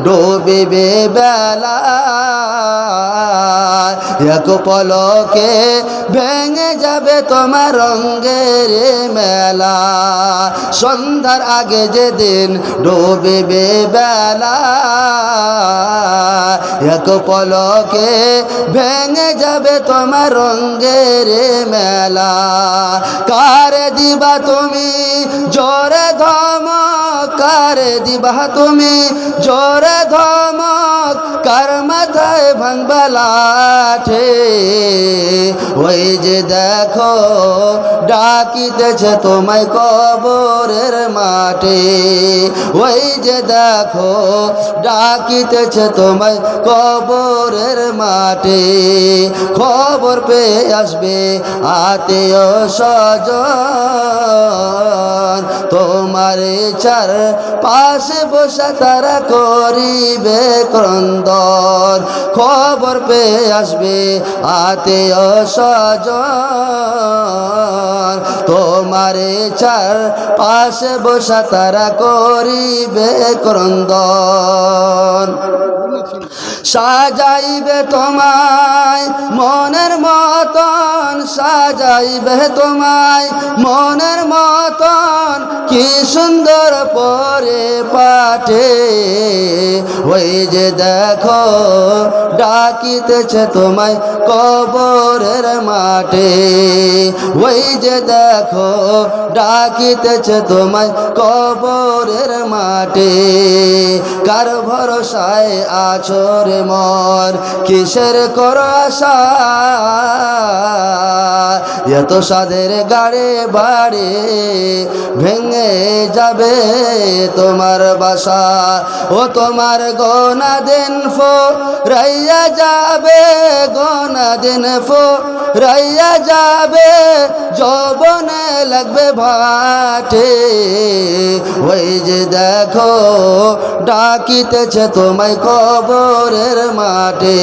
ডুবিবে বেলা, এক পলকে ভেঙে যাবে তোমার রঙের মেলা। সন্ধ্যার আগে যেদিন ডুবিবে বেলা, এক পলকে ভেঙে যাবে তোমার রঙের মেলা। কারে দিবা তুমি জোরে ধমক, কারে দিবা তুমি জোরে ধমক, কার মাথায় ভাঙবা লাঠি। ওই যে দেখো ডাকিতেছে তোমায় কবরের মাঠে, ওই যে দেখো ডাকিতেছে তোমায় কবরের মাঠে। খবর পেয়ে আসবে আত্মীয় স্বজন, তোমার চার পাশে বসে তারা করিবে ক্রন্দন। খবর পেয়ে আসবে আত্মীয় স্বজন, তোমার চার পাশে বসে তারা করিবে ক্রন্দন। সাজাইবে তোমায় মনের মতন, সাজাইবে তোমায় মনের মতন, কি সুন্দর পরে পাঠে। ওই যে দেখো ডাকিতেছে তোমায় কবরের মাঠে, ওই যে দেখো ডাকিতেছে তোমায় কবরের মাঠে। কার ভরসায় আছো রে মন, কিসের করো আশা, এত সাদের গাড়ে বাড়ি ভেঙে যাবে তোমার বাসা। ও তোমার গোনা দিন ফুরাইয়া যাবে, গোনা দিন ফুরাইয়া যাবে, যৌবনে লাগবে ভাটে। ওই যে দেখো ডাকিতেছে তোমায় কবরের মাঠে,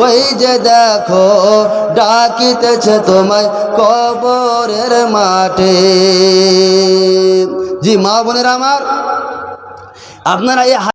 ওই যে দেখো ডাকিতেছে তোমায় কবরের মাঠে। জি মা বোনেরা আমার, আপনারা এই